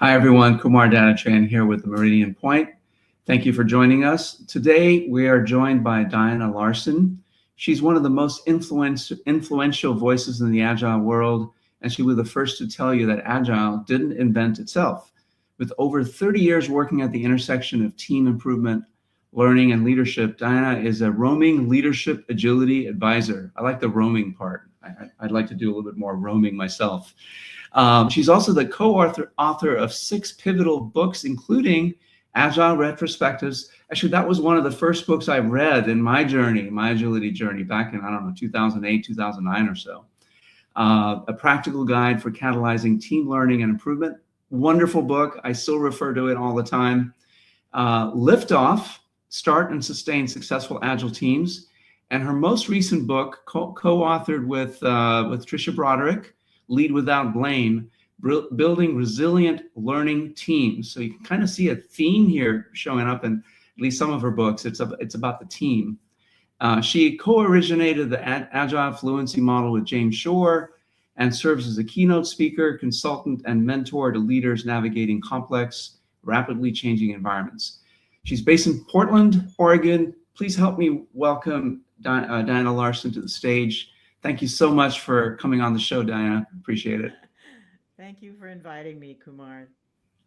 Hi, everyone. Kumar Danatran here with the Meridian Point. Thank you for joining us. Today, we are joined by Diana Larsen. She's one of the most influential voices in the Agile world, and she was the first to tell you that Agile didn't invent itself. With over 30 years working at the intersection of team improvement, learning, and leadership, Diana is a roaming leadership agility advisor. I like the roaming part. I'd like to do a little bit more roaming myself. She's also the co-author of 6 pivotal books, including Agile Retrospectives. Actually, that was one of the first books I read in my journey, my agility journey, back in, 2008, 2009 or so. A practical guide for catalyzing team learning and improvement. Wonderful book. I still refer to it all the time. Liftoff, Start and Sustain Successful Agile Teams. And her most recent book, co-authored with Tricia Broderick, Lead Without Blame, Building Resilient Learning Teams. So you can kind of see a theme here showing up in at least some of her books. It's about the team. She co-originated the Agile Fluency Model with James Shore and serves as a keynote speaker, consultant, and mentor to leaders navigating complex, rapidly changing environments. She's based in Portland, Oregon. Please help me welcome Diana Larsen to the stage. Thank you so much for coming on the show, Diana. Appreciate it. Thank you for inviting me, Kumar.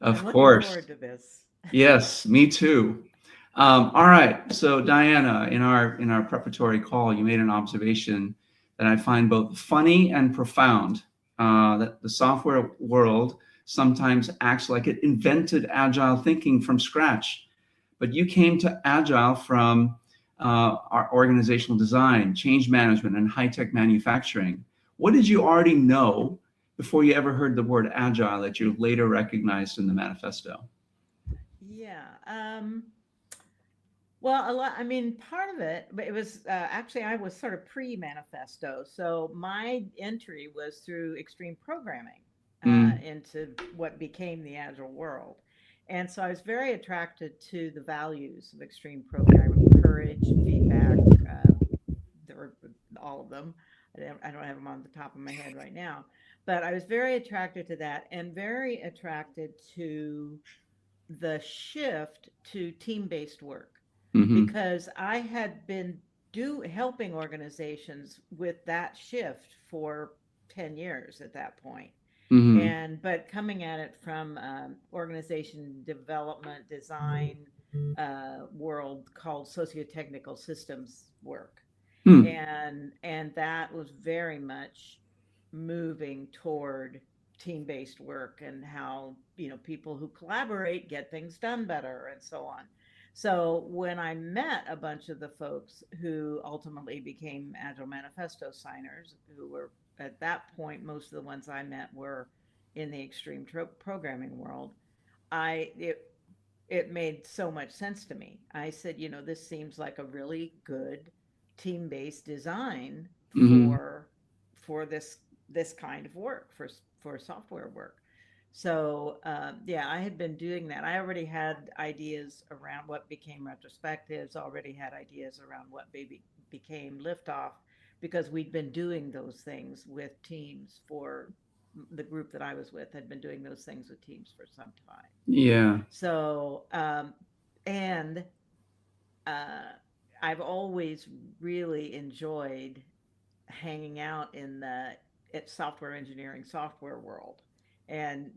Of course. I'm looking forward to this. Yes, me too. All right. So Diana, in our preparatory call, you made an observation that I find both funny and profound, that the software world sometimes acts like it invented Agile thinking from scratch. But you came to Agile from our organizational design, change management, and high-tech manufacturing. What did you already know before you ever heard the word Agile that you later recognized in the manifesto? Yeah. Well, part of it, but it was actually, I was sort of pre-manifesto. So my entry was through extreme programming into what became the Agile world. And so I was very attracted to the values of extreme programming, courage, feedback, there were all of them. I don't have them on the top of my head right now, but I was very attracted to that and very attracted to the shift to team-based work, because I had been helping organizations with that shift for 10 years at that point. But coming at it from organization development design world called socio-technical systems work. And that was very much moving toward team-based work and how, people who collaborate get things done better and so on. So when I met a bunch of the folks who ultimately became Agile Manifesto signers, who were at that point, most of the ones I met were in the extreme programming world, it made so much sense to me. I said, this seems like a really good team-based design for this kind of work, for software work. So I had been doing that. I already had ideas around what became retrospectives, already had ideas around what became Liftoff, because we'd been doing those things with teams for the group that I was with had been doing those things with teams for some time. Yeah. So, I've always really enjoyed hanging out in the software engineering software world, and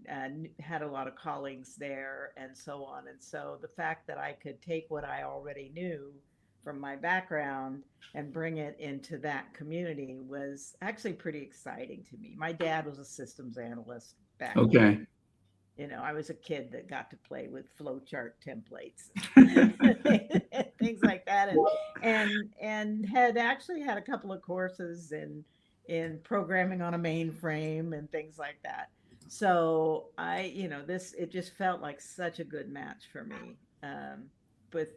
had a lot of colleagues there and so on. And so the fact that I could take what I already knew from my background and bring it into that community was actually pretty exciting to me. My dad was a systems analyst back then. I was a kid that got to play with flowchart templates, things like that, and had actually had a couple of courses in programming on a mainframe and things like that. So it just felt like such a good match for me.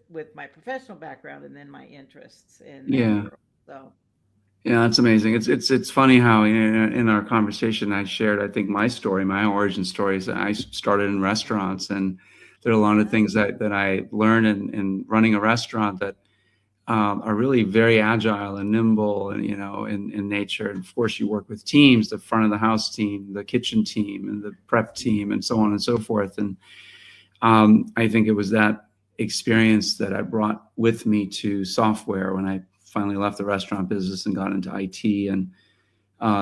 With my professional background and then my interests in that world. So yeah, that's amazing. It's funny how in our conversation I shared, I think my origin story is that I started in restaurants, and there are a lot of things that I learned in running a restaurant that are really very agile and nimble, and in nature. And of course, you work with teams: the front of the house team, the kitchen team, and the prep team, and so on and so forth. And I think it was that experience that I brought with me to software when I finally left the restaurant business and got into IT and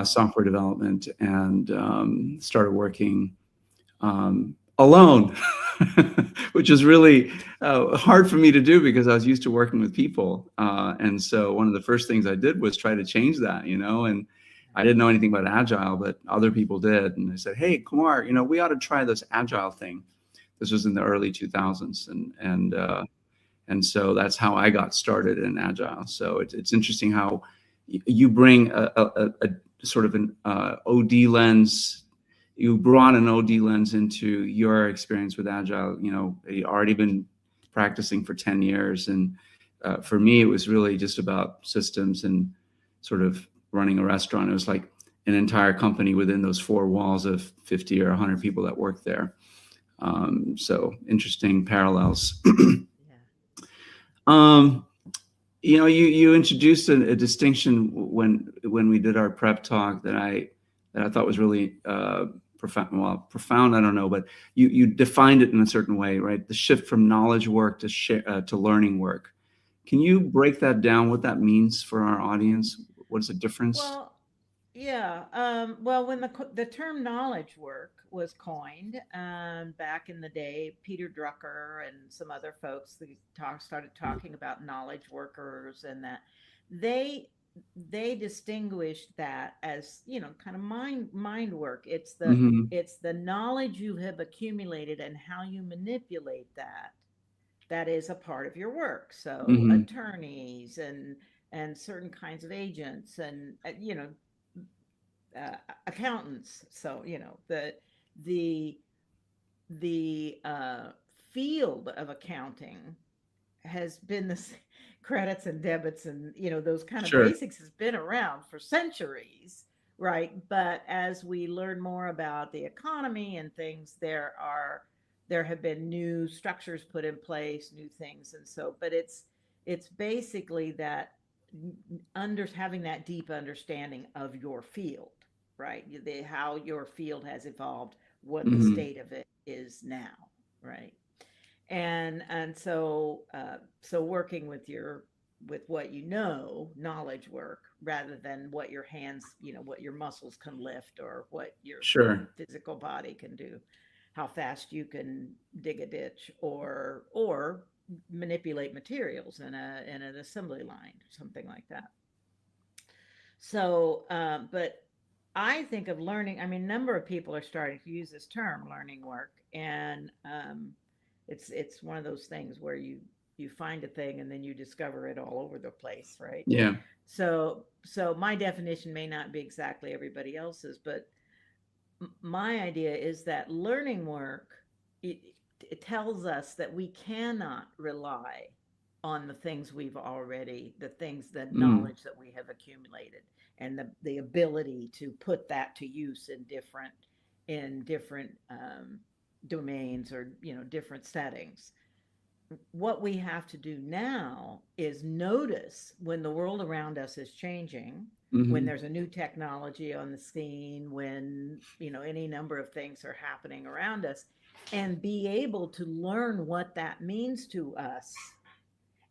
software development, and started working alone, which is really hard for me to do because I was used to working with people. And so one of the first things I did was try to change that, and I didn't know anything about Agile, but other people did. And I said, hey, Kumar, we ought to try this Agile thing. This was in the early 2000s. And so that's how I got started in Agile. So it's interesting how you bring a sort of an OD lens. You brought an OD lens into your experience with Agile. You'd already been practicing for 10 years. And for me, it was really just about systems and sort of running a restaurant. It was like an entire company within those four walls of 50 or 100 people that worked there. So interesting parallels. You introduced a distinction when we did our prep talk that I thought was really profound. Well, profound, I don't know, but you defined it in a certain way, right? The shift from knowledge work to learning work. Can you break that down? What that means for our audience? What is the difference? Well, yeah. Well, when the term knowledge work was coined back in the day, Peter Drucker and some other folks started talking about knowledge workers, and that they distinguished that as kind of mind work. It's the knowledge you have accumulated and how you manipulate that is a part of your work. So attorneys and certain kinds of agents and accountants. So the field of accounting has been the credits and debits and those kind of basics has been around for centuries, right? But as we learn more about the economy and things, there have been new structures put in place, new things. And so, but it's basically that having that deep understanding of your field, right? How your field has evolved, what the state of it is now, right? And so working with what knowledge work, rather than what your hands, what your muscles can lift, or what your physical body can do, how fast you can dig a ditch or manipulate materials in an assembly line, something like that. So, but I think of learning. I mean, a number of people are starting to use this term, learning work, and it's one of those things where you find a thing and then you discover it all over the place, right? Yeah. So my definition may not be exactly everybody else's, but my idea is that learning work, it tells us that we cannot rely on the knowledge that we have accumulated, and the ability to put that to use in different domains, or different settings. What we have to do now is notice when the world around us is changing, when there's a new technology on the scene, when any number of things are happening around us, and be able to learn what that means to us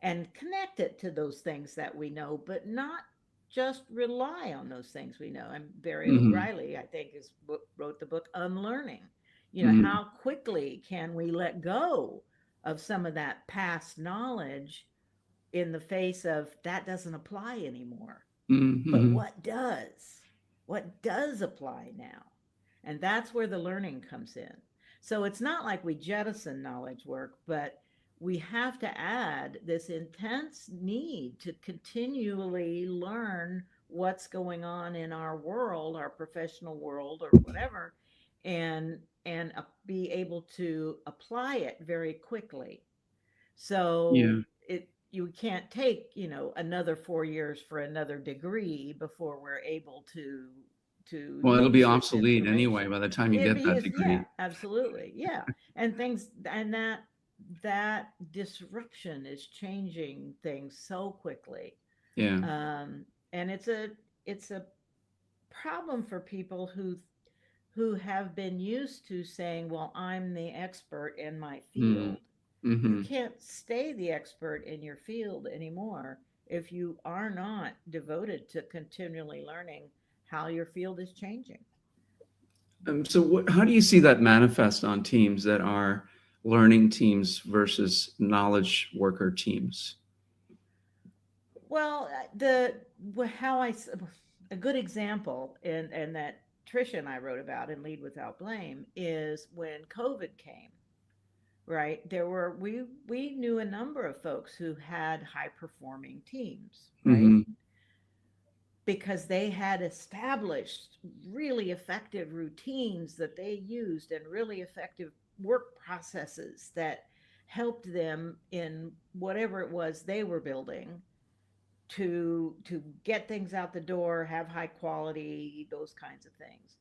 and connect it to those things that we know, but not just rely on those things we know. And Barry O'Reilly, I think, wrote the book Unlearning. How quickly can we let go of some of that past knowledge in the face of that doesn't apply anymore? But what does apply now? And that's where the learning comes in. So it's not like we jettison knowledge work, but we have to add this intense need to continually learn what's going on in our world, our professional world, or whatever, and be able to apply it very quickly. So you can't take another 4 years for another degree before we're able to well, it'll be obsolete anyway by the time you get that degree. Yeah, absolutely. Yeah. And that disruption is changing things so quickly. Yeah. And it's a problem for people who have been used to saying, well, I'm the expert in my Mm. field. You Mm-hmm. can't stay the expert in your field anymore if you are not devoted to continually learning how your field is changing. So how do you see that manifest on teams that are learning teams versus knowledge worker teams? Well, how a good example and that Tricia and I wrote about in Lead Without Blame is when COVID came. Right, we knew a number of folks who had high performing teams, right? Mm-hmm. Because they had established really effective routines that they used and really effective work processes that helped them in whatever it was they were building to get things out the door, have high quality, those kinds of things.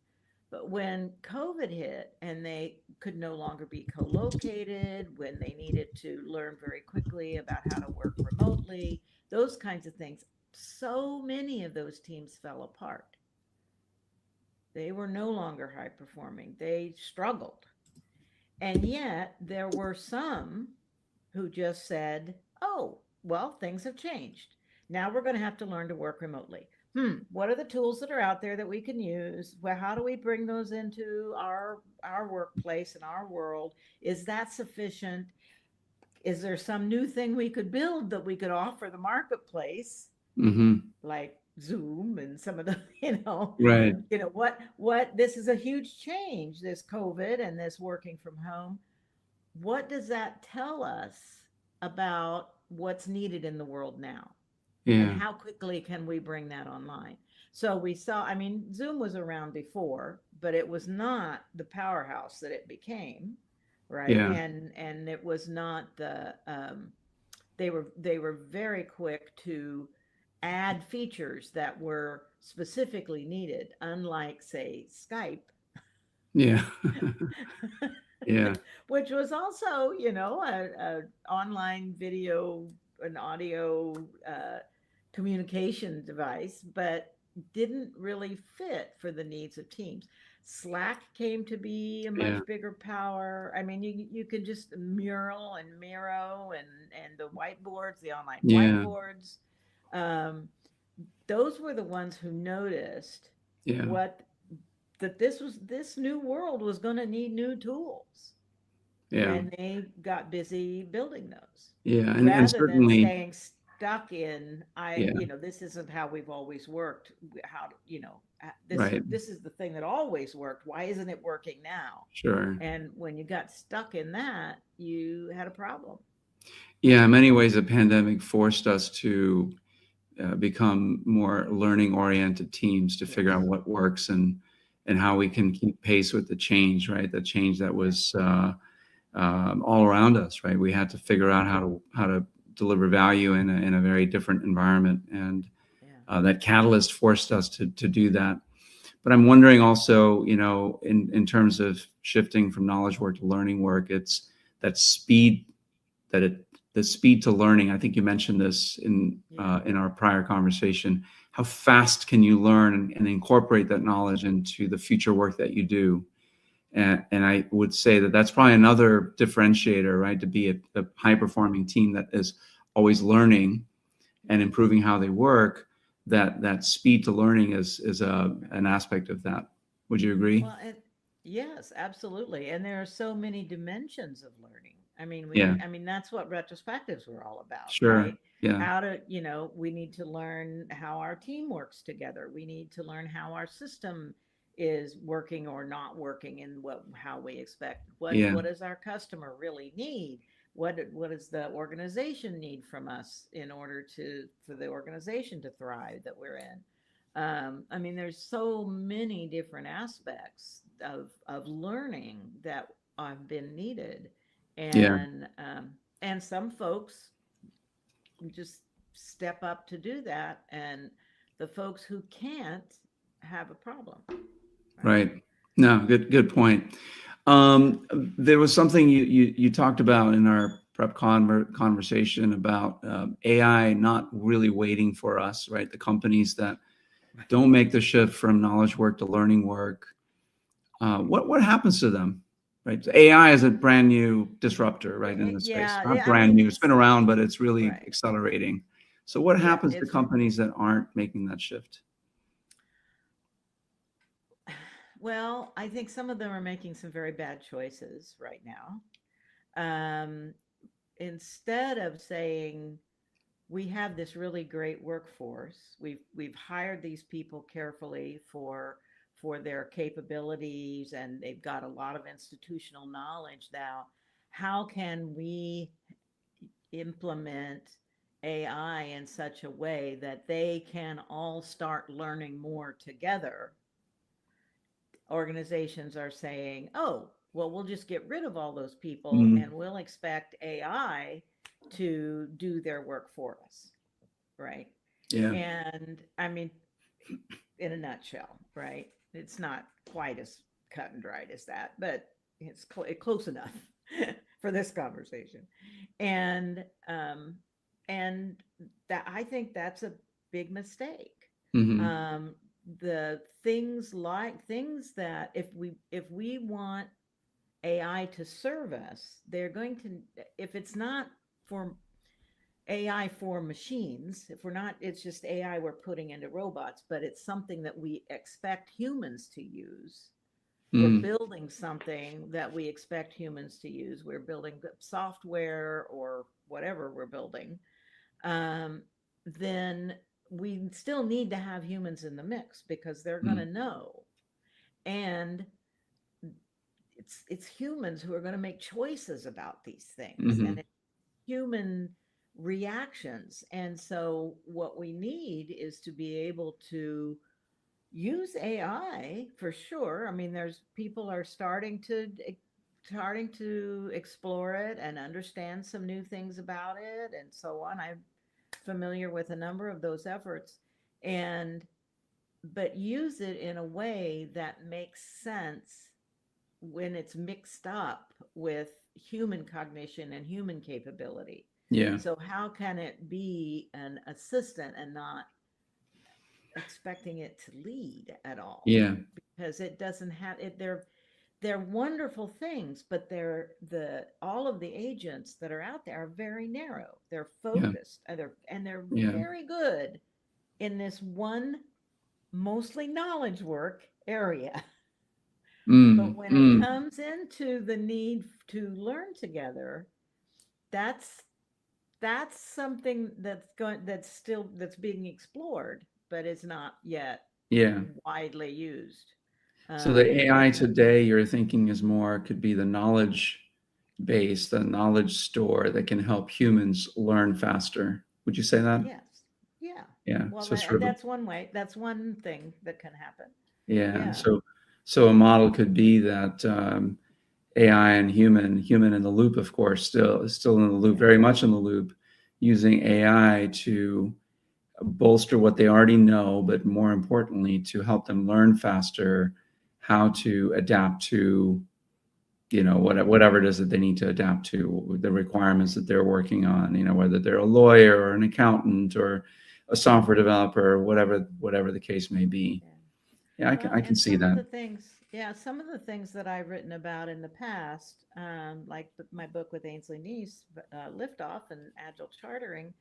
But when COVID hit and they could no longer be co-located, when they needed to learn very quickly about how to work remotely, those kinds of things, so many of those teams fell apart. They were no longer high performing. They struggled. And yet there were some who just said, oh, well, things have changed. Now we're going to have to learn to work remotely. What are the tools that are out there that we can use? Well, how do we bring those into our workplace and our world? Is that sufficient? Is there some new thing we could build that we could offer the marketplace, Mm-hmm. like Zoom and some of the, Right. what this is a huge change, this COVID and this working from home. What does that tell us about what's needed in the world now? And Yeah. how quickly can we bring that online? So we saw, I mean, Zoom was around before, but it was not the powerhouse that it became, right? Yeah. And it was not they were very quick to add features that were specifically needed, unlike say Skype, Yeah. Yeah. which was also, a online video and audio communication device, but didn't really fit for the needs of teams. Slack came to be a Yeah. much bigger power. I mean, you can just Mural and Miro and the whiteboards, the online Yeah. whiteboards. Um, those were the ones who noticed Yeah. what that this new world was going to need new tools, Yeah. and they got busy building those Yeah. And rather than certainly, staying stuck in yeah. this isn't how we've always worked. How this Right. this is the thing that always worked. Why isn't it working now? Sure. And when you got stuck in that, you had a problem. Yeah. In many ways, the pandemic forced us to become more learning oriented teams to figure out Yes. what works and how we can keep pace with the change, right? The change that Yeah. was all around us, right? We had to figure out how to deliver value in a very different environment, and Yeah. that catalyst forced us to do that. But I'm wondering also, in terms of shifting from knowledge work to learning work, it's that speed the speed to learning. I think you mentioned this Yeah. in our prior conversation. How fast can you learn and incorporate that knowledge into the future work that you do? And I would say that that's probably another differentiator, right? To be a high performing team that is always learning and improving how they work. That speed to learning is an aspect of that. Would you agree? Well, yes, absolutely. And there are so many dimensions of learning. I mean, Yeah. that's what retrospectives were all about, Sure. right? Yeah. How to, we need to learn how our team works together. We need to learn how our system is working or not working and how we expect. Yeah. What does our customer really need? What does the organization need from us in order for the organization to thrive that we're in? I mean, there's so many different aspects of learning that have been needed, Yeah. and some folks just step up to do that, and the folks who can't have a problem, right? Right. No, good point. There was something you talked about in our prep conversation about AI not really waiting for us, right? The companies that don't make the shift from knowledge work to learning work. What happens to them, right? AI is a brand new disruptor, right, in this space. Yeah, Not I brand mean, new. It's been around, but it's really right. accelerating. So what Yeah, happens to it's companies that aren't making that shift? well, I think some of them are making some very bad choices right now. Um, Instead of saying we have this really great workforce, we've hired these people carefully for their capabilities, and they've got a lot of institutional knowledge now. How can we implement AI in such a way that they can all start learning more together? Organizations are saying, oh, well, we'll just get rid of all those people and Mm, we'll expect AI to do their work for us, right? yeah. And I mean, in a nutshell, right? It's not quite as cut and dried as that, but it's close enough for this conversation. And and that, I think that's a big mistake. Hmm. Um, the things that if we want AI to serve us, they're going to, if it's not for AI for machines, if we're not, it's just AI we're putting into robots, but it's something that we expect humans to use. We're Mm, building something that we expect humans to use. We're building software or whatever we're building. Um, then we still need to have humans in the mix because they're going mm, to know. And it's humans who are going to make choices about these things, and hmm. it's human reactions. And so what we need is to be able to use AI for sure. I mean, there's people are starting to explore it and understand some new things about it and so on. I'm familiar with a number of those efforts, and but use it in a way that makes sense when it's mixed up with human cognition and human capability. Yeah. So how can it be an assistant and not expecting it to lead at all? Yeah. Because it doesn't have it. They're wonderful things, but they're the all of the agents that are out there are very narrow. They're Yeah. focused, and they're Yeah. very good in this one mostly knowledge work area. But Mm, when it mm. comes into the need to learn together, that's that's something that's being explored, but is not yet Yeah. widely used. So the AI And today you're thinking is more could be the knowledge base, the knowledge store that can help humans learn faster. Would you say that? yes, yeah. Yeah. Well, So sort of that's one way. That's one thing that can happen. yeah. Yeah. So a model could be that AI and human in the loop, of course, still in the loop, Yeah. very much in the loop, using AI to bolster what they already know, but more importantly, to help them learn faster how to adapt to, whatever it is that they need to adapt to, the requirements that they're working on, whether they're a lawyer or an accountant or a software developer, or whatever the case may be. Yeah. Yeah, Well, I can and see some of that. the things, yeah, some of the things that I've written about in the past, like my book with Ainsley Neese, Liftoff and Agile Chartering,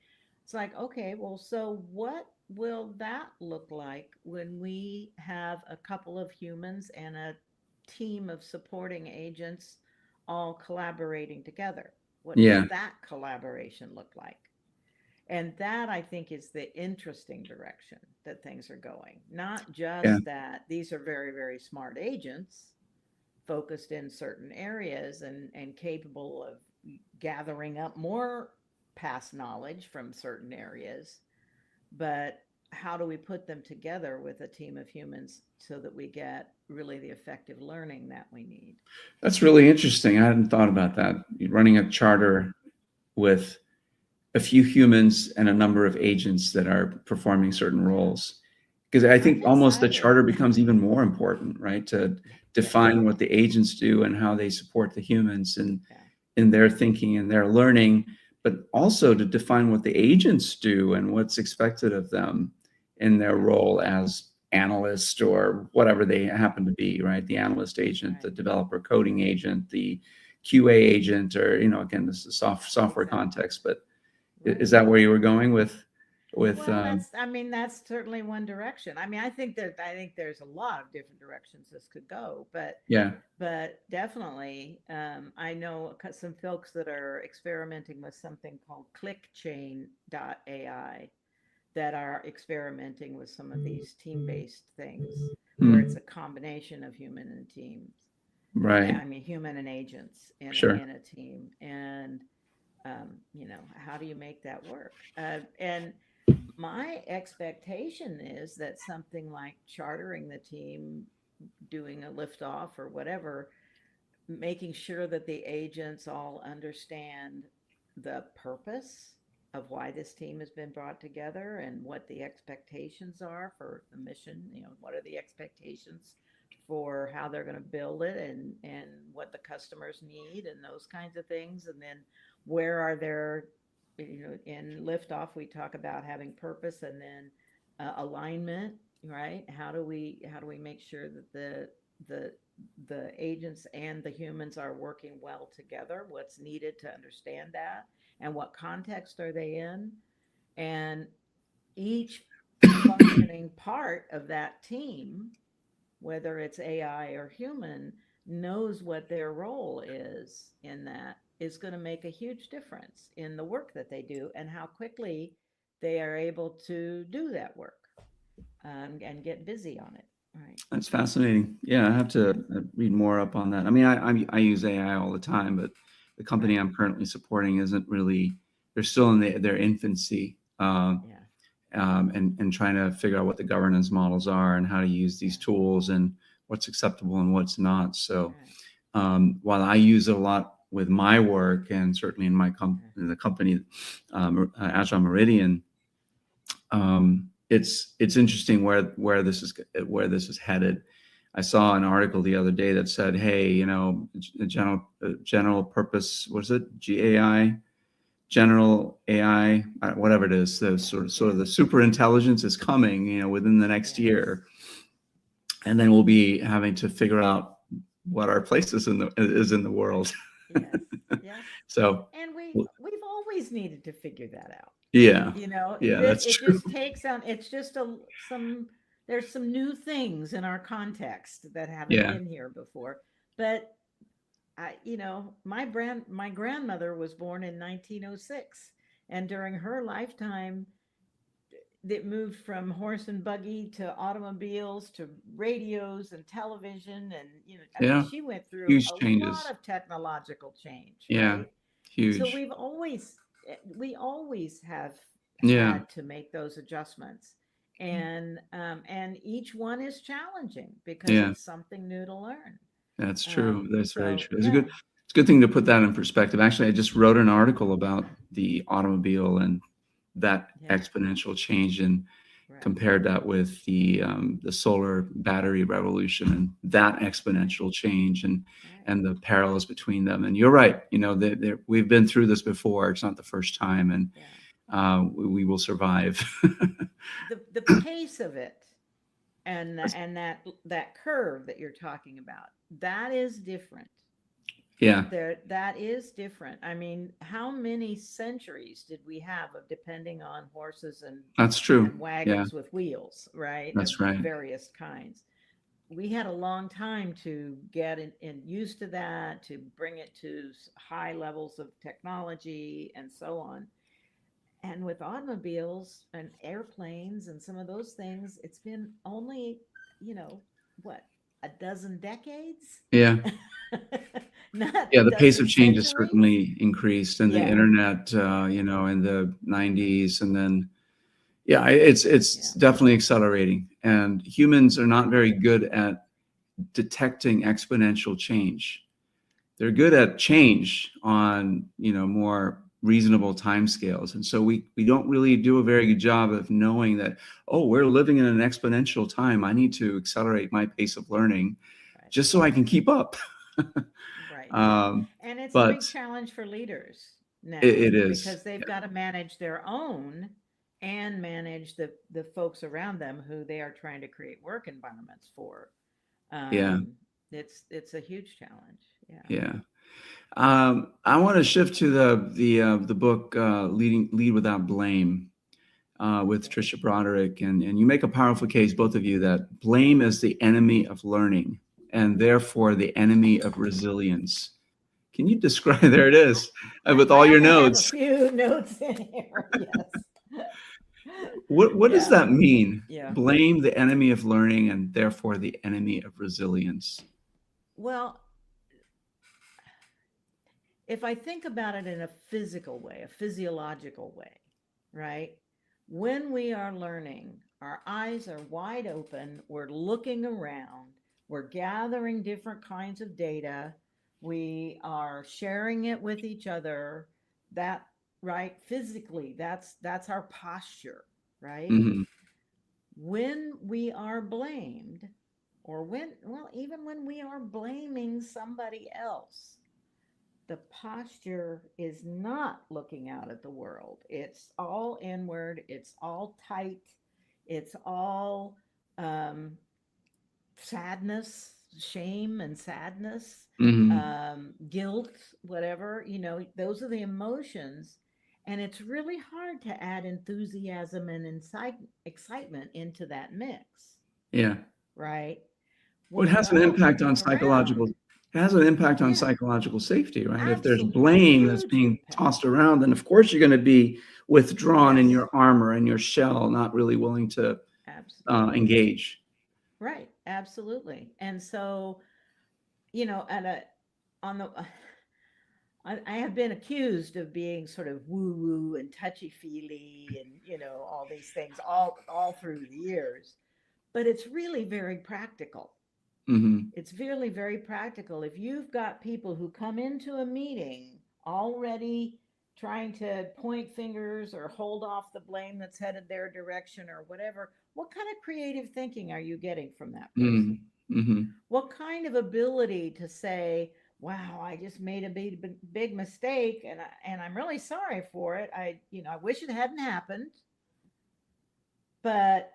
it's like, okay, well, so what will that look like when we have a couple of humans and a team of supporting agents all collaborating together? What does Yeah, that collaboration look like? And that I think is the interesting direction that things are going. Not yeah, just that these are very, very smart agents focused in certain areas and capable of gathering up more past knowledge from certain areas, but how do we put them together with a team of humans so that we get really the effective learning that we need? that's really interesting. I hadn't thought about that. Running a charter with a few humans and a number of agents that are performing certain Yeah, roles. Because I I'm think almost the excited. charter becomes even more important, right? To define what the agents do and how they support the humans and Yeah. in their thinking and their learning, but also to define what the agents do and what's expected of them in their role as analyst or whatever they happen to be, right? The analyst agent, the developer coding agent, the QA agent, or, again, this is software context, but is that where you were going with? Well, that's certainly one direction. I mean, I think there's a lot of different directions this could go, but definitely, I know some folks that are experimenting with something called ClickChain.ai that are experimenting with some of these team-based things where it's a combination of human and teams. Right. I mean, human and agents in a team, and how do you make that work? And my expectation is that something like chartering the team, doing a liftoff or whatever, making sure that the agents all understand the purpose of why this team has been brought together and what the expectations are for the mission. What are the expectations for how they're going to build it and what the customers need and those kinds of things. And then where are their, in Liftoff, we talk about having purpose and then alignment, right? How do we make sure that the agents and the humans are working well together? What's needed to understand that? And what context are they in? And each functioning part of that team, whether it's AI or human, knows what their role is in that, is going to make a huge difference in the work that they do and how quickly they are able to do that work and get busy on it. Right. That's fascinating. Yeah, I have to read more up on that. I mean, I use AI all the time, but the company I'm currently supporting isn't really. They're still in their infancy, and trying to figure out what the governance models are and how to use these tools and what's acceptable and what's not. So, while I use it a lot with my work and certainly in in the company, Agile Meridian, it's interesting where this is headed. I saw an article the other day that said, hey, general purpose, was it GAI, general AI, whatever it is, the sort of the super intelligence is coming, within the next year, and then we'll be having to figure out what our place is in the world. Yes. So, and we've always needed to figure that out. Yeah. That's true. It just takes on. It's just there's some new things in our context that haven't been here before. But my grandmother was born in 1906, and during her lifetime, it moved from horse and buggy to automobiles to radios and television, and she went through huge a changes. lot of technological change. Yeah, right? huge. So we always have had to make those adjustments, and each one is challenging because it's something new to learn. That's true. That's very true. It's a good thing to put that in perspective. Actually, I just wrote an article about the automobile and that exponential change, and compared that with the solar battery revolution and that exponential change and the parallels between them. And you're right. We've been through this before. It's not the first time, and we will survive. the pace of it and that curve that you're talking about, that is different. That is different. I mean, how many centuries did we have of depending on horses and that's true and wagons with wheels, right? That's right. Various kinds. We had a long time to get in used to that, to bring it to high levels of technology and so on. And with automobiles and airplanes and some of those things, it's been only, a dozen decades? The pace of change has certainly increased, and the internet, in the 90s, and then, it's definitely accelerating. And humans are not very good at detecting exponential change. They're good at change on, more reasonable timescales. And so we don't really do a very good job of knowing that, we're living in an exponential time. I need to accelerate my pace of learning just so I can keep up. Right. um, And it's a big but challenge for leaders now it is. because they've got to manage their own and manage the folks around them who they are trying to create work environments for. Yeah. Um, it's a huge challenge. Yeah. Yeah. I want to shift to the book Lead Without Blame with Okay. Tricia Broderick, and you make a powerful case, both of you, that blame is the enemy of learning and therefore the enemy of resilience. Can you describe? There it is, with all I your only have a notes. few notes in here. Yes. What does Yeah. that mean? Yeah. Blame the enemy of learning and therefore the enemy of resilience. Well, if I think about it in a physical way, a physiological way, right? When we are learning, our eyes are wide open, we're looking around, we're gathering different kinds of data, we are sharing it with each other. That, right? Physically, that's our posture, right? Hmm. When we are blamed, or even when we are blaming somebody else, the posture is not looking out at the world. It's all inward, it's all tight, it's all um, sadness, shame and sadness, Hmm. guilt, whatever, those are the emotions. And it's really hard to add enthusiasm and excitement into that mix, Yeah. right? Well, it When we're has an all impact looking on psychological. around, It has an impact on yeah, psychological safety, right? If there's absolute blame that's huge being impact. tossed around, then of course you're going to be withdrawn in Yes, your armor and your shell, not really willing to absolutely. engage. Right, absolutely. And so, at a on the I have been accused of being sort of woo woo and touchy feely and all these things all through the years, but it's really very practical. Hmm. It's really very practical. If you've got people who come into a meeting already trying to point fingers or hold off the blame that's headed their direction or whatever, what kind of creative thinking are you getting from that person? Hmm. What kind of ability to say, wow, I just made a big mistake and I'm really sorry for it. I wish it hadn't happened, but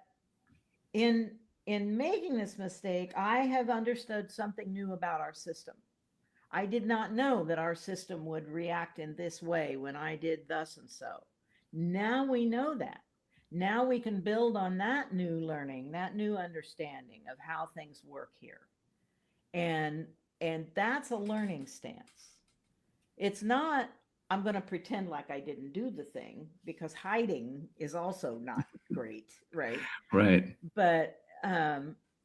in making this mistake, I have understood something new about our system. I did not know that our system would react in this way when I did thus and so. Now we know that. Now we can build on that new learning, that new understanding of how things work here. And that's a learning stance. It's not I'm going to pretend like I didn't do the thing, because hiding is also not great, right? Right. But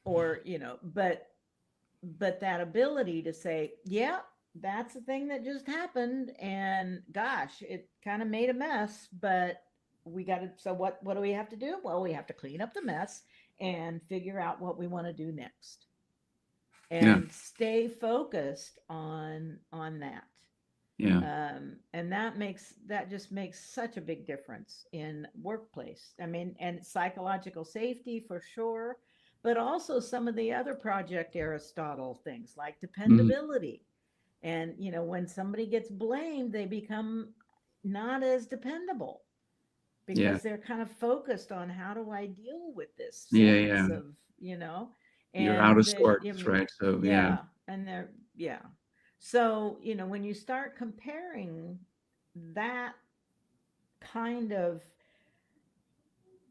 or but that ability to say, yeah, that's the thing that just happened, and gosh, it kind of made a mess, but we got to, so what do we have to do? Well, we have to clean up the mess and figure out what we want to do next, Yeah. and stay focused on that. Yeah. And that just makes such a big difference in workplace. I mean, and psychological safety for sure, but also some of the other Project Aristotle things like Hmm. dependability. And when somebody gets blamed, they become not as dependable Yeah. because they're kind of focused on how do I deal with this Yeah. Yeah. sense of, You're out and of the, sorts, right? So yeah. yeah, and they're, yeah. So, when you start comparing that kind of,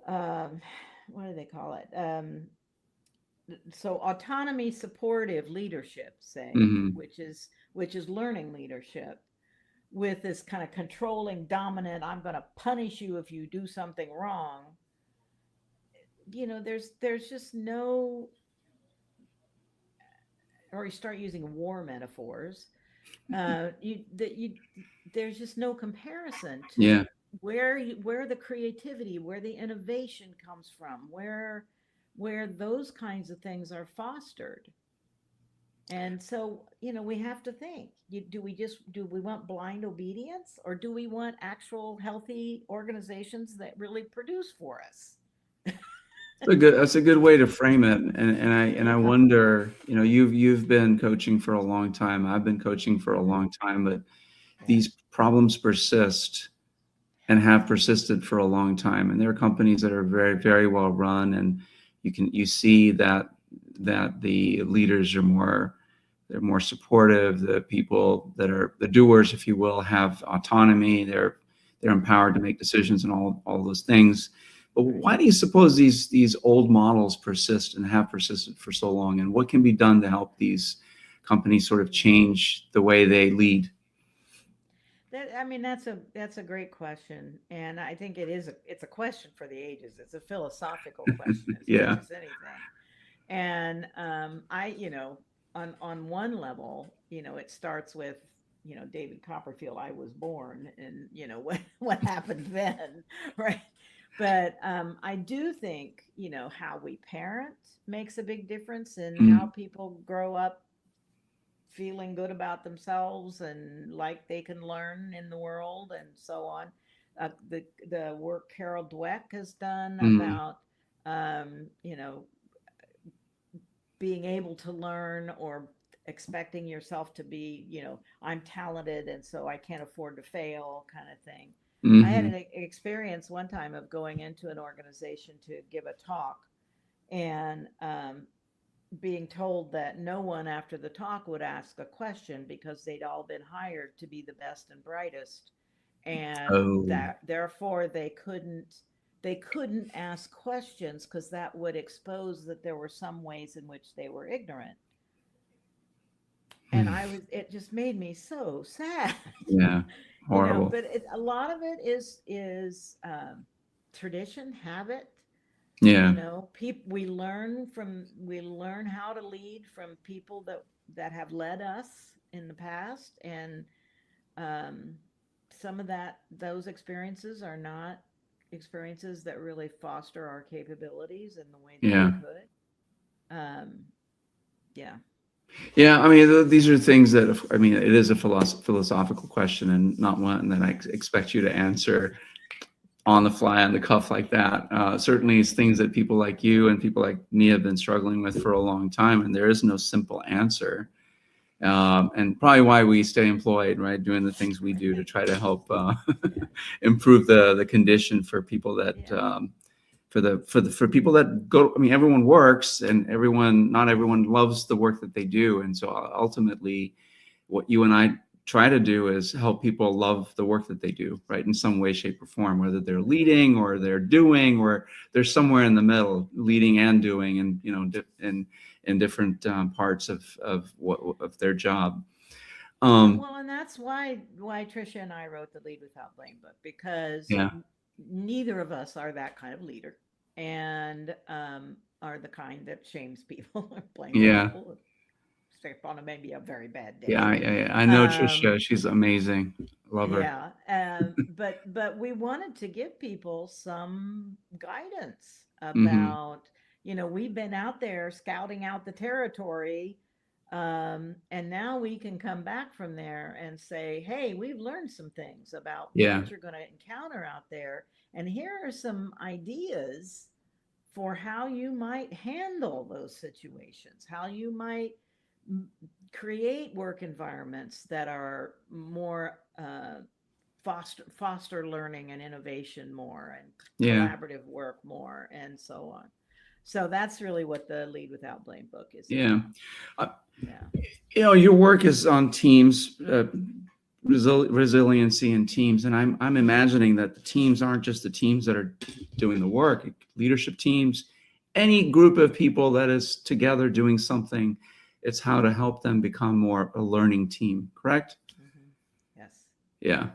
um, what do they call it? So autonomy supportive leadership, say, Hmm. which is learning leadership, with this kind of controlling, dominant, I'm going to punish you if you do something wrong. There's just no, or you start using war metaphors, you there's just no comparison to Yeah. where the creativity, where the innovation comes from, where those kinds of things are fostered. And so, we have to think, do we want blind obedience, or do we want actual healthy organizations that really produce for us? That's a good way to frame it. And I wonder, you've been coaching for a long time. I've been coaching for a long time, but these problems persist and have persisted for a long time. And there are companies that are very, very well run, and you see that the leaders are they're more supportive. The people that are the doers, if you will, have autonomy. They're empowered to make decisions and all those things. But why do you suppose these old models persist and have persisted for so long? And what can be done to help these companies sort of change the way they lead? That's a great question, and I think it's a question for the ages. It's a philosophical question as much Yeah. as anything. And on one level, it starts with David Copperfield. I was born, and what happened then, right? But I do think how we parent makes a big difference in how people grow up feeling good about themselves and like they can learn in the world and so on. The work Carol Dweck has done about being able to learn, or expecting yourself to be, I'm talented and so I can't afford to fail kind of thing. I had an experience one time of going into an organization to give a talk, and being told that no one after the talk would ask a question because they'd all been hired to be the best and brightest, and that therefore they couldn't ask questions because that would expose that there were some ways in which they were ignorant. And it just made me so sad. Yeah. Horrible. But a lot of it is tradition, habit. Yeah. We learn how to lead from people that have led us in the past, and some of those experiences are not experiences that really foster our capabilities in the way that they could. Yeah, I mean, these are things that, it is a philosophical question, and not one that I expect you to answer on the fly, on the cuff like that. Certainly it's things that people like you and people like me have been struggling with for a long time, and there is no simple answer. And probably why we stay employed, right? Doing the things we do to try to help improve the condition for people that for people that go. I mean, everyone works, and not everyone loves the work that they do. And so ultimately, what you and I try to do is help people love the work that they do, right? In some way, shape, or form, whether they're leading or they're doing, or they're somewhere in the middle, leading and doing, and in different parts of their job. Well, and that's why Tricia and I wrote the Lead Without Blame book, because neither of us are that kind of leader, and are the kind that shames people or blames people. Except on maybe a very bad day. Yeah. I know Tricia. She's amazing. Love her. Yeah. But we wanted to give people some guidance about, we've been out there scouting out the territory. And now we can come back from there and say, hey, we've learned some things about what you're going to encounter out there. And here are some ideas for how you might handle those situations, how you might create work environments that are more foster learning and innovation more, and collaborative work more, and so on. So that's really what the Lead Without Blame book is. Your work is on teams, resiliency in teams, and I'm imagining that the teams aren't just the teams that are doing the work. Leadership teams, any group of people that is together doing something, it's how to help them become more a learning team. Correct? Yes.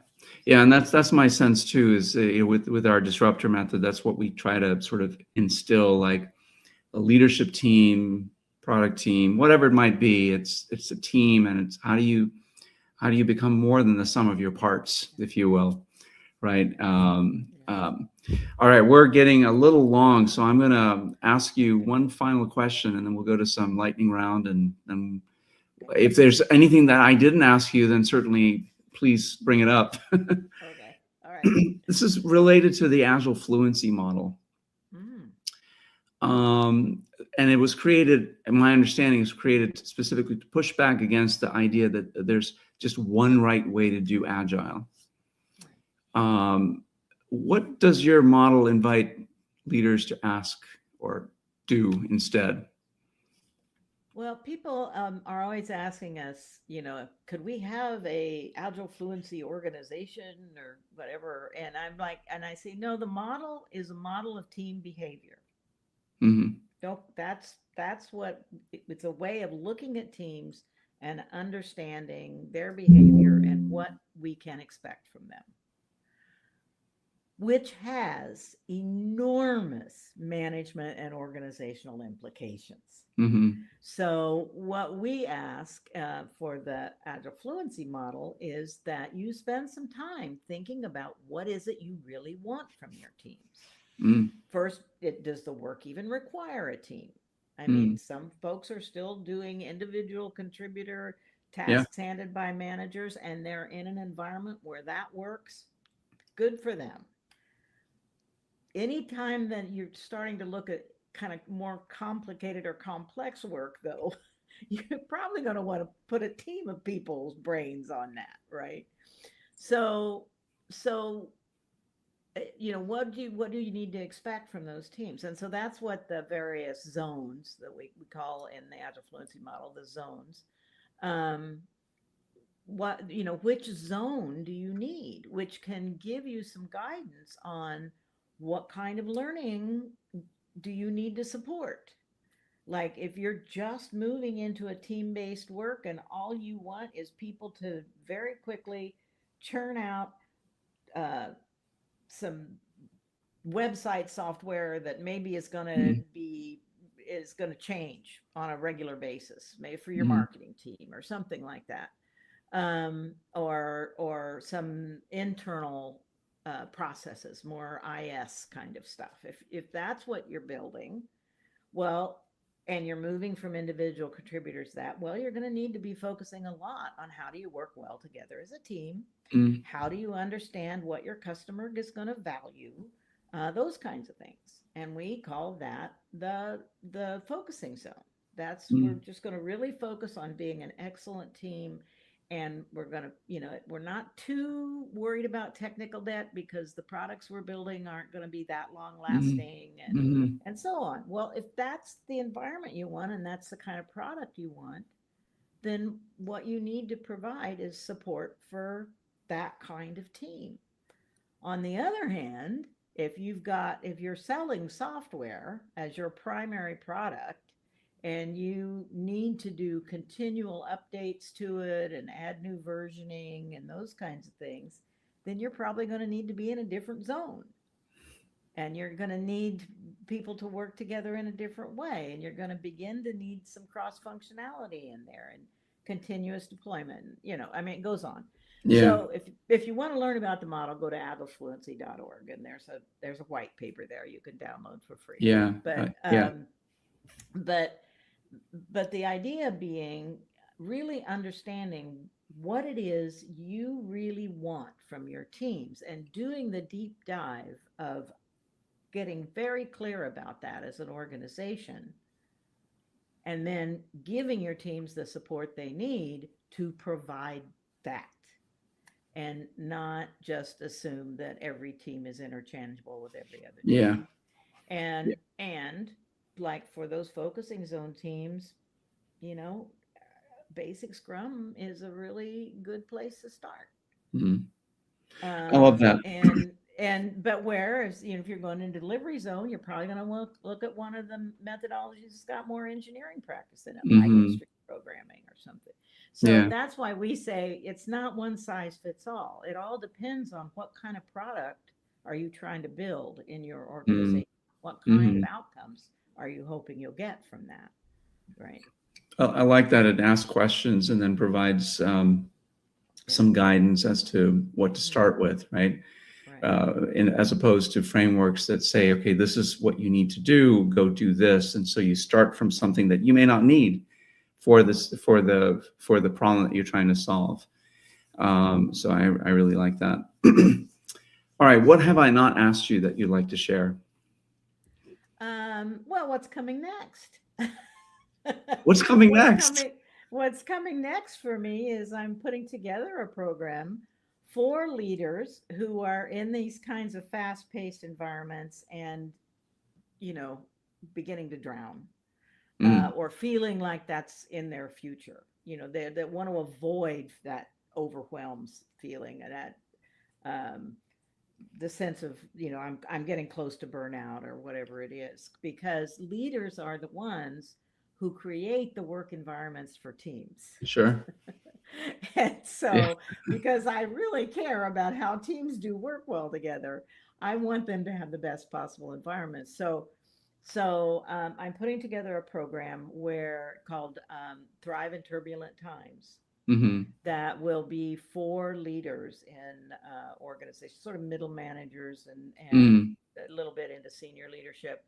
Yeah, and that's my sense too. Is with our disruptor method, that's what we try to sort of instill, like a leadership team, product team, whatever it might be. It's a team, and it's how do you become more than the sum of your parts, if you will, right? All right, we're getting a little long, so I'm going to ask you one final question, and then we'll go to some lightning round. And if there's anything that I didn't ask you, then certainly please bring it up. Okay, all right. This is related to the Agile Fluency Model. And it was created, and my understanding is created specifically to push back against the idea that there's just one right way to do Agile. What does your model invite leaders to ask or do instead? Well, people are always asking us, could we have a Agile Fluency organization or whatever? And I'm like, and I say, no, the model is a model of team behavior. Mm-hmm. That's what it's a way of looking at teams and understanding their behavior and what we can expect from them, which has enormous management and organizational implications. Mm-hmm. So what we ask for the Agile Fluency Model is that you spend some time thinking about what is it you really want from your teams. Mm. First, does the work even require a team? I mean, some folks are still doing individual contributor tasks handed by managers, and they're in an environment where that works. Good for them. Anytime that you're starting to look at kind of more complicated or complex work, though, you're probably going to want to put a team of people's brains on that, right? So what do you need to expect from those teams? And so that's what the various zones that we call in the Agile Fluency Model, the zones. Which zone do you need, which can give you some guidance on what kind of learning do you need to support? Like if you're just moving into a team-based work and all you want is people to very quickly churn out some website software that maybe is going to change on a regular basis, maybe for your marketing team or something like that, or some internal processes, more IS kind of stuff. If that's what you're building, well, and you're moving from individual contributors you're going to need to be focusing a lot on how do you work well together as a team? How do you understand what your customer is going to value? Those kinds of things. And we call that the focusing zone. We're just going to really focus on being an excellent team. And we're going to, we're not too worried about technical debt because the products we're building aren't going to be that long lasting and so on. Well, if that's the environment you want and that's the kind of product you want, then what you need to provide is support for that kind of team. On the other hand, if you're selling software as your primary product, and you need to do continual updates to it and add new versioning and those kinds of things, then you're probably going to need to be in a different zone. And you're going to need people to work together in a different way. And you're going to begin to need some cross-functionality in there and continuous deployment. It goes on. Yeah. So if you want to learn about the model, go to agilefluency.org, and there's a white paper there you can download for free. Yeah. But the idea being really understanding what it is you really want from your teams and doing the deep dive of getting very clear about that as an organization, and then giving your teams the support they need to provide that, and not just assume that every team is interchangeable with every other team. And like for those focusing zone teams, basic Scrum is a really good place to start. I love that. But whereas, if you're going into delivery zone, you're probably going to look at one of the methodologies that's got more engineering practice in it, like history programming or something. So that's why we say it's not one size fits all. It all depends on what kind of product are you trying to build in your organization. What kind of outcomes are you hoping you'll get from that? Right. I like that it asks questions and then provides some guidance as to what to start with, right? As opposed to frameworks that say, okay, this is what you need to do, go do this. And so you start from something that you may not need for the problem that you're trying to solve. So I really like that. All right, what have I not asked you that you'd like to share? Well, what's coming next? What's coming what's next? coming what's coming next for me is I'm putting together a program for leaders who are in these kinds of fast-paced environments and, you know, beginning to drown, Mm, or feeling like that's in their future. They want to avoid that overwhelms feeling, and that um, the sense of, I'm getting close to burnout or whatever it is, because leaders are the ones who create the work environments for teams. sure. And Yeah. so, because I really care about how teams do work well together, I want them to have the best possible environment. So I'm putting together a program where called Thrive in Turbulent Times, Hmm. that will be for leaders in organizations, sort of middle managers and Mm, a little bit into senior leadership,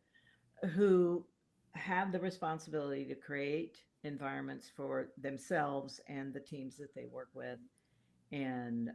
who have the responsibility to create environments for themselves and the teams that they work with, and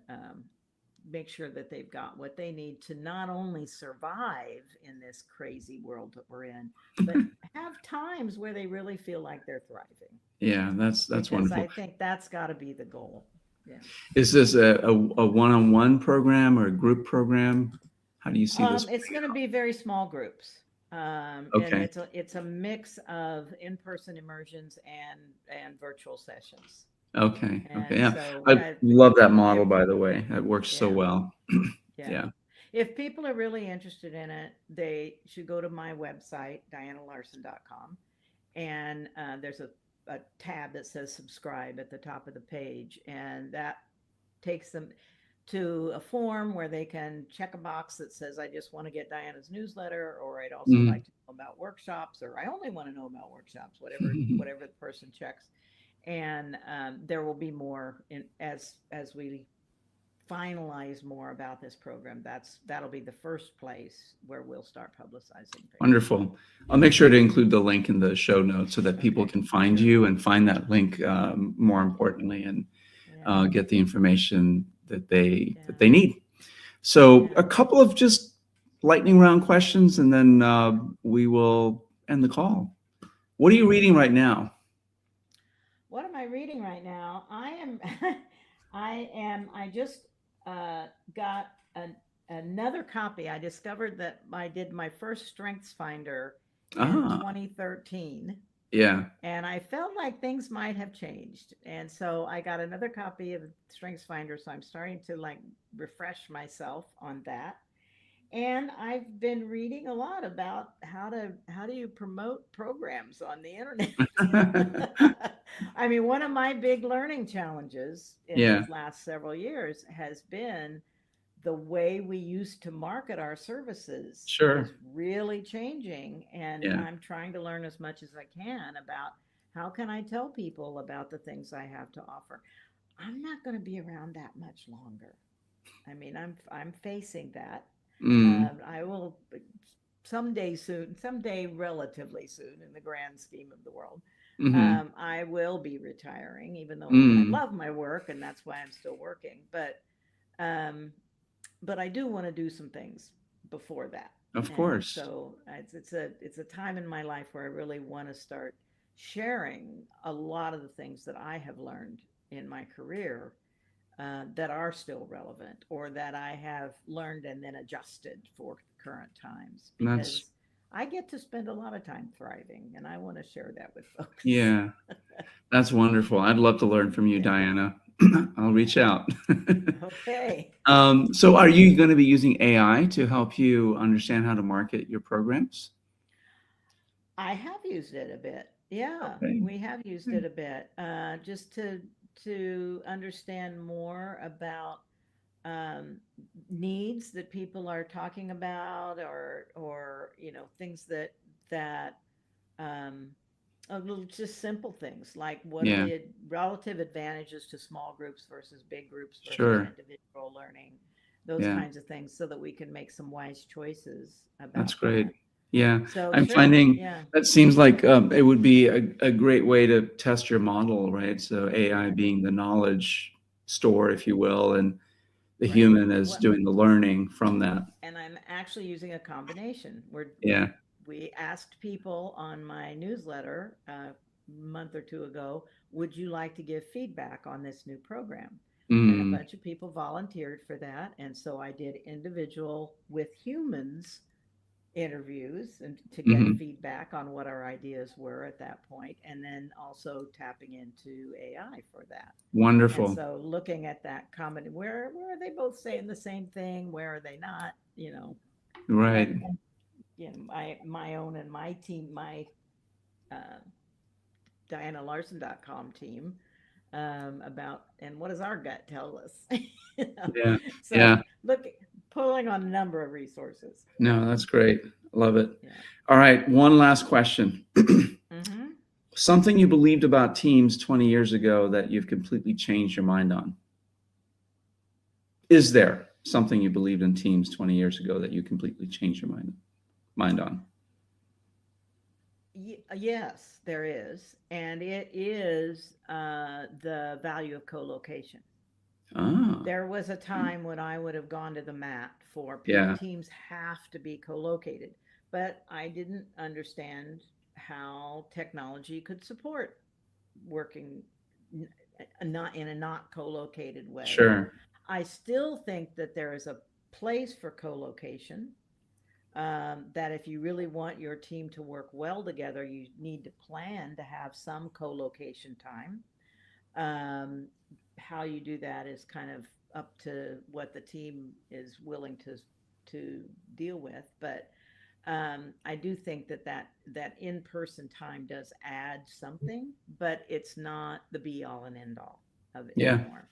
make sure that they've got what they need to not only survive in this crazy world that we're in, but have times where they really feel like they're thriving. yeah, that's Because I wonderful. think that's got to be the goal. Yeah. Is this a one-on-one program or a group program? How do you see this It's playing going to be very small groups, out? and Okay. it's a mix of in-person immersions and virtual sessions. Okay. Okay. And Yeah. so, I love that if model, by the way. That works so yeah, well. yeah, Yeah. if people are really interested in it, they should go to my website, dianalarsen.com, and there's a tab that says subscribe at the top of the page, and that takes them to a form where they can check a box that says, I just want to get Diana's newsletter, or I'd also Mm. like to know about workshops, or I only want to know about workshops, whatever the person checks. And there will be more as we finalize more about this program. That'll be the first place where we'll start publicizing things. Wonderful. I'll make sure to include the link in the show notes so that people Okay, can find sure. you and find that link, more importantly, and Yeah, get the information that yeah, they need. So yeah. a couple of just lightning round questions, and then we will end the call. What are you Okay. reading right now? What am I reading right now? I just uh, got another copy. I discovered that I did my first Strengths Finder in Ah, 2013, yeah. and I felt like things might have changed. And so I got another copy of Strengths Finder. So I'm starting to like refresh myself on that. And I've been reading a lot about how do you promote programs on the internet. I mean, one of my big learning challenges in Yeah, these last several years has been the way we used to market our services is sure. really changing, and Yeah. I'm trying to learn as much as I can about how can I tell people about the things I have to offer. I'm not going to be around that much longer. I mean, I'm facing that. Mm, I will someday soon, someday relatively soon, in the grand scheme of the world. mm-hmm, I will be retiring, even though I mm, love my work, and that's why I'm still working. Um, but I do want to do some things before that, of and course. so it's a time in my life where I really want to start sharing a lot of the things that I have learned in my career, that are still relevant, or that I have learned and then adjusted for current times, And that's, because I get to spend a lot of time thriving, and I want to share that with folks. yeah, that's wonderful. I'd love to learn from you, Yeah. Diana. I'll reach Yeah. out. Okay. So are you going to be using AI to help you understand how to market your programs? I have used it a bit. Yeah, Okay. we have used it a bit, just to understand more about um, needs that people are talking about, or things that um, a little, just simple things like what are Yeah, the relative advantages to small groups versus big groups versus sure. individual learning, those Yeah, kinds of things, so that we can make some wise choices that's about great. that. Yeah, So I'm sure, finding yeah, that seems like it would be a great way to test your model, right? So AI yeah, being the knowledge store, if you will, and the right. human is Well, doing the learning from that. and I'm actually using a combination. We're Yeah. we asked people on my newsletter a month or two ago, would you like to give feedback on this new program? And a bunch of people volunteered for that. And so I did individual with humans interviews and to get feedback on what our ideas were at that point, and then also tapping into AI for that. Wonderful. And so looking at that comment, where are they both saying the same thing? Where are they not? Right. And my own and my team, my DianaLarsen.com team, about, and what does our gut tell us? Yeah. So Yeah. look, pulling on a number of resources. No, that's great. Love it. Yeah. All right. One last question. Something you believed about teams 20 years ago that you've completely changed your mind on. Is there something you believed in teams 20 years ago that you completely changed your mind on? Yes, there is. And it is the value of co-location. There was a time when I would have gone to the mat for teams have to be co-located, but I didn't understand how technology could support working not in a not co-located way. Sure. I still think that there is a place for co-location, that if you really want your team to work well together, you need to plan to have some co-location time. How you do that is kind of up to what the team is willing to deal with. But I do think that in-person time does add something, but it's not the be-all and end-all of it anymore.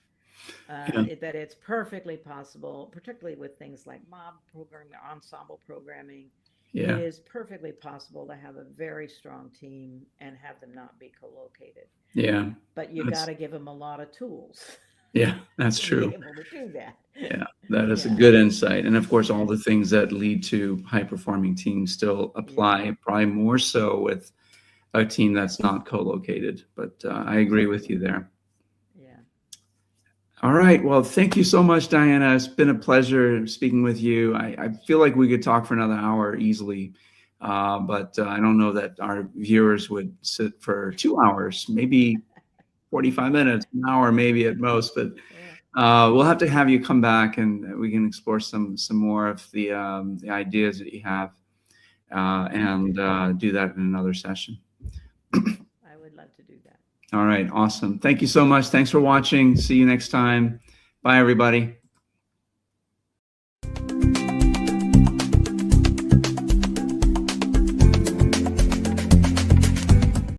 That it's perfectly possible, particularly with things like mob programming, ensemble programming. It is perfectly possible to have a very strong team and have them not be co-located. Yeah. But you got to give them a lot of tools. Yeah, that's true. To be able to do that. Yeah, that is a good insight. And of course, all the things that lead to high-performing teams still apply, probably more so with a team that's not co-located. But I agree with you there. Yeah. All right. Well, thank you so much, Diana. It's been a pleasure speaking with you. I feel like we could talk for another hour easily, but I don't know that our viewers would sit for 2 hours, maybe 45 minutes, an hour, maybe at most. But we'll have to have you come back and we can explore some more of the ideas that you have and do that in another session. I would love to do that. All right. Awesome. Thank you so much. Thanks for watching. See you next time. Bye, everybody.